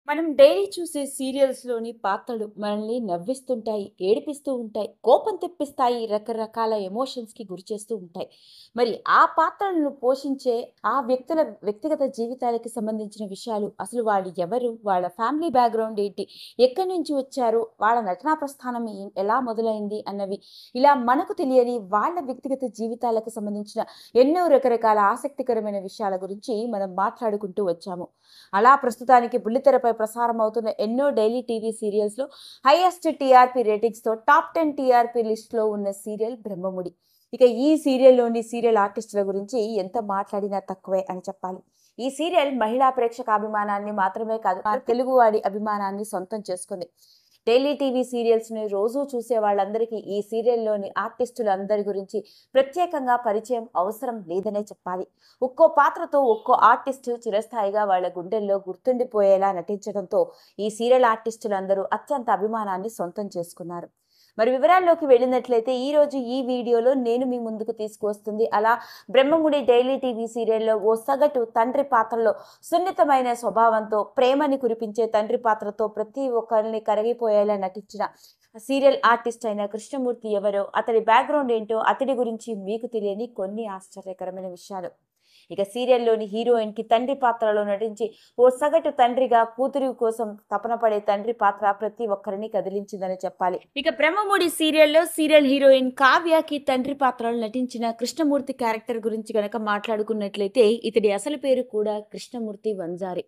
మనం డైలీ చూసే సీరియల్స్‌లోని పాత్రలు మనల్ని నవ్విస్తుంటాయి, ఏడిపిస్తూ ఉంటాయి, కోపం తెప్పిస్తాయి, రకరకాల ఎమోషన్స్‌కి గురిచేస్తూ ఉంటాయి. మరి ఆ పాత్రలను పోషించే ఆ వ్యక్తుల వ్యక్తిగత జీవితాలకి సంబంధించిన విషయాలు, అసలు వాళ్ళు ఎవరు? వాళ్ళ ఫ్యామిలీ బ్యాక్‌గ్రౌండ్ ఏంటి? ఎక్కడి నుంచి వచ్చారు? వాళ్ళ నటనా ప్రస్థానం ఎలా మొదలైంది? అన్నవి ఇలా మనకు తెలియని వాళ్ళ వ్యక్తిగత జీవితాలకు సంబంధించిన ఎన్నో రకరకాల ఆసక్తికరమైన విషయాల గురించి మనం మాట్లాడుకుంటూ వచ్చాము. అలా ప్రస్తుతానికి బుల్లితెరపై ప్రసారం అవుతున్న ఎన్నో డైలీ టీవీ సీరియల్స్‌లో హైయెస్ట్ టీఆర్‌పీ రేటింగ్స్‌తో టాప్ 10 టీఆర్‌పీ లిస్ట్‌లో ఉన్న సీరియల్ బ్రహ్మముడి. ఇక ఈ సీరియల్‌లోని సీరియల్ ఆర్టిస్టుల గురించి ఎంత మాట్లాడినా తక్కువే అని చెప్పాలి. ఈ సీరియల్ మహిళా ప్రేక్షక అభిమానాన్ని మాత్రమే కాదు, తెలుగువాడి అభిమానాన్ని సొంతం చేసుకుంది. డైలీ టీవీ సీరియల్స్‌ని రోజూ చూసే వాళ్ళందరికీ ఈ సీరియల్‌లోని ఆర్టిస్టులందరి గురించి ప్రత్యేకంగా పరిచయం అవసరం లేదనే చెప్పాలి. ఒక్కో పాత్రతో ఒక్కో ఆర్టిస్టు చిరస్థాయిగా వాళ్ళ గుండెల్లో గుర్తుండిపోయేలా నటించడంతో ఈ సీరియల్ ఆర్టిస్టులందరూ అత్యంత అభిమానాన్ని సొంతం చేసుకున్నారు. మరి వివరాల్లోకి వెళ్ళినట్లయితే ఈరోజు ఈ వీడియోలో నేను మీ ముందుకు తీసుకువస్తుంది అలా బ్రహ్మముడి డైలీ టీవీ సీరియల్‌లో ఓ సగటు తండ్రి పాత్రలో సున్నితమైన స్వభావంతో, ప్రేమని కురిపించే తండ్రి పాత్రతో ప్రతి ఒక్కరిని కరిగిపోయేలా నటించిన సీరియల్ ఆర్టిస్ట్ అయిన కృష్ణమూర్తి ఎవరో, అతడి బ్యాక్‌గ్రౌండ్ ఏంటో, అతడి గురించి మీకు తెలియని కొన్ని ఆశ్చర్యకరమైన విషయాలు. ఇక సీరియల్‌లోని హీరోయిన్‌కి తండ్రి పాత్రలో నటించి ఓ సగటు తండ్రిగా కూతురి కోసం తపన పడే తండ్రి పాత్ర ప్రతి ఒక్కరిని కదిలించిందని చెప్పాలి. ఇక బ్రహ్మముడి సీరియల్‌లో సీరియల్ హీరోయిన్ కావ్యకి తండ్రి పాత్రలో నటించిన కృష్ణమూర్తి క్యారెక్టర్ గురించి గనక మాట్లాడుకున్నట్లయితే ఇతడి అసలు పేరు కూడా కృష్ణమూర్తి వంజారి.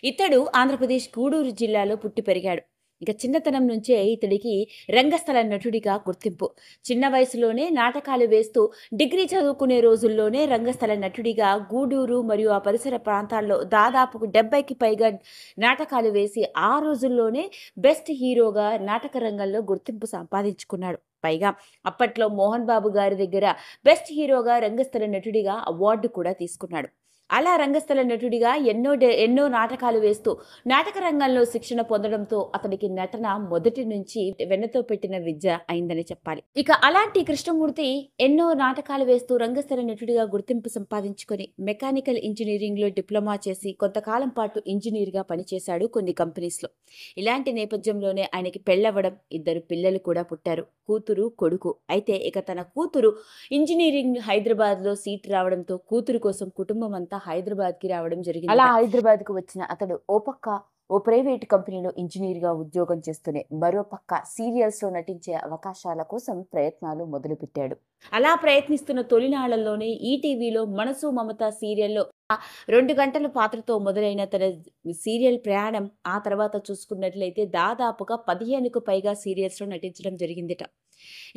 ఇతడు ఆంధ్రప్రదేశ్ గూడూరు జిల్లాలో పుట్టి పెరిగాడు. ఇక చిన్నతనం నుంచే ఇతడికి రంగస్థల నటుడిగా గుర్తింపు. చిన్న వయసులోనే నాటకాలు వేస్తూ డిగ్రీ చదువుకునే రోజుల్లోనే రంగస్థల నటుడిగా గూడూరు మరియు ఆ పరిసర ప్రాంతాల్లో దాదాపు 70కి పైగా నాటకాలు వేసి ఆ రోజుల్లోనే బెస్ట్ హీరోగా నాటక రంగంలో గుర్తింపు సంపాదించుకున్నాడు. పైగా అప్పట్లో మోహన్ బాబు గారి దగ్గర బెస్ట్ హీరోగా రంగస్థల నటుడిగా అవార్డు కూడా తీసుకున్నాడు. అలా రంగస్థల నటుడిగా ఎన్నో నాటకాలు వేస్తూ నాటక రంగంలో శిక్షణ పొందడంతో అతనికి నటన మొదటి నుంచి వెన్నతో పెట్టిన విద్య అయిందని చెప్పాలి. ఇక అలాంటి కృష్ణమూర్తి ఎన్నో నాటకాలు వేస్తూ రంగస్థల నటుడిగా గుర్తింపు సంపాదించుకొని మెకానికల్ ఇంజనీరింగ్ లో డిప్లొమా చేసి కొంతకాలం పాటు ఇంజనీర్ గా పనిచేశాడు కొన్ని కంపెనీస్ లో. ఇలాంటి నేపథ్యంలోనే ఆయనకి పెళ్ళవడం, ఇద్దరు పిల్లలు కూడా పుట్టారు, కూతురు కొడుకు. అయితే ఇక తన కూతురు ఇంజనీరింగ్ హైదరాబాద్ లో సీట్ రావడంతో కూతురు కోసం కుటుంబం అంతా హైదరాబాద్ కి రావడం జరిగింది. అలా హైదరాబాద్ కు వచ్చిన అతడు ఓ ప్రైవేట్ కంపెనీలో ఇంజనీర్ గా ఉద్యోగం చేస్తూనే మరో పక్క సీరియల్స్ లో నటించే అవకాశాల కోసం ప్రయత్నాలు మొదలుపెట్టాడు. అలా ప్రయత్నిస్తున్న తొలినాళ్లలోనే ఈటీవీలో మనసు మమత సీరియల్లో 2 గంటల పాత్రతో మొదలైన తన సీరియల్ ప్రయాణం ఆ తర్వాత చూసుకున్నట్లయితే దాదాపుగా 15కు పైగా సీరియల్స్‌లో నటించడం జరిగిందిట.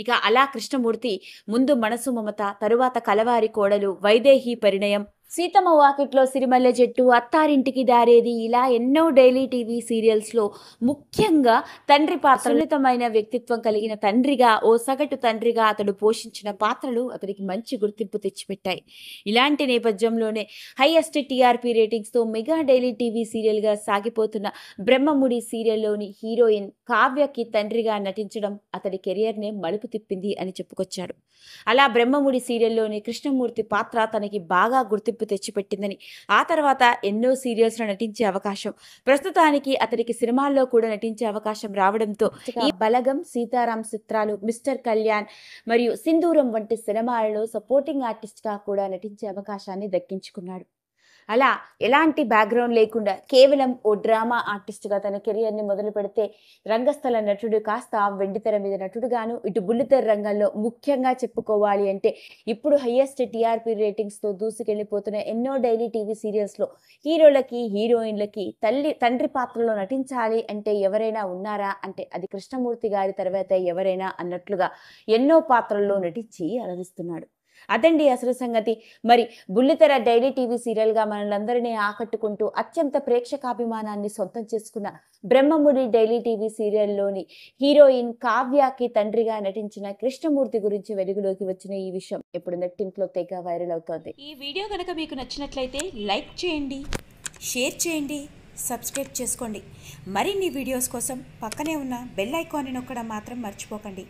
ఇక అలా కృష్ణమూర్తి ముందు మనసు మమత, తరువాత కలవారి కోడలు, వైదేహి పరిణయం, సీతమ్మ వాకిట్లో సిరిమల్లె చెట్టు, అత్తారింటికి దారేది ఇలా ఎన్నో డైలీ టీవీ సీరియల్స్‌లో ముఖ్యంగా తండ్రి పాత్ర, సున్నితమైన వ్యక్తిత్వం కలిగిన తండ్రిగా, ఓ సగటు తండ్రిగా అతడు పోషించిన పాత్రలు అతడికి మంచి గుర్తింపు తెచ్చిపెట్టాయి. ఇలాంటి నేపథ్యంలోనే హైయెస్ట్ టీఆర్‌పీ రేటింగ్స్‌తో మెగా డైలీ టీవీ సీరియల్‌గా సాగిపోతున్న బ్రహ్మముడి సీరియల్‌లోని హీరోయిన్ కావ్యకి తండ్రిగా నటించడం అతడి కెరియర్‌నే మలుపు తిప్పింది అని చెప్పుకొచ్చాడు. అలా బ్రహ్మముడి సీరియల్‌లోని కృష్ణమూర్తి పాత్ర తనకి బాగా గుర్తింపు తెచ్చిపెట్టిందని, ఆ తర్వాత ఎన్నో సీరియల్స్‌లో నటించే అవకాశం, ప్రస్తుతానికి అతనికి సినిమాల్లో కూడా నటించే అవకాశం రావడంతో ఈ బలగం, సీతారాం చిత్రాలు, మిస్టర్ కళ్యాణ్ మరియు సింధూరం వంటి సినిమాలలో సపోర్టింగ్ ఆర్టిస్ట్‌గా కూడా నటించే అవకాశాన్ని దక్కించుకున్నాడు. అలా ఎలాంటి బ్యాక్‌గ్రౌండ్ లేకుండా కేవలం ఓ డ్రామా ఆర్టిస్ట్‌గా తన కెరియర్‌ని మొదలుపెడితే రంగస్థల నటుడు కాస్త వెండితెర మీద నటుడుగాను, ఇటు బుల్లితెర రంగంలో ముఖ్యంగా చెప్పుకోవాలి అంటే ఇప్పుడు హైయెస్ట్ టీఆర్‌పీ రేటింగ్స్‌తో దూసుకెళ్లిపోతున్న ఎన్నో డైలీ టీవీ సీరియల్స్‌లో హీరోలకి, హీరోయిన్‌లకి తండ్రి పాత్రలో నటించాలి అంటే ఎవరైనా ఉన్నారా అంటే అది కృష్ణమూర్తి గారి తర్వాత ఎవరైనా అన్నట్లుగా ఎన్నో పాత్రల్లో నటించి అలరిస్తున్నాడు. అదండి అసలు సంగతి. మరి బుల్లితెర డైలీ టీవీ సీరియల్‌గా మనలందరినీ ఆకట్టుకుంటూ అత్యంత ప్రేక్షకాభిమానాన్ని సొంతం చేసుకున్న బ్రహ్మముడి డైలీ టీవీ సీరియల్‌లోని హీరోయిన్ కావ్యకి తండ్రిగా నటించిన కృష్ణమూర్తి గురించి వెలుగులోకి వచ్చిన ఈ విషయం ఇప్పుడు నెట్టింట్లో తెగ వైరల్ అవుతోంది. ఈ వీడియో కనుక మీకు నచ్చినట్లయితే లైక్ చేయండి, షేర్ చేయండి, సబ్స్క్రైబ్ చేసుకోండి. మరిన్ని వీడియోస్ కోసం పక్కనే ఉన్న బెల్ ఐకాన్ని నొక్కడం మాత్రం మర్చిపోకండి.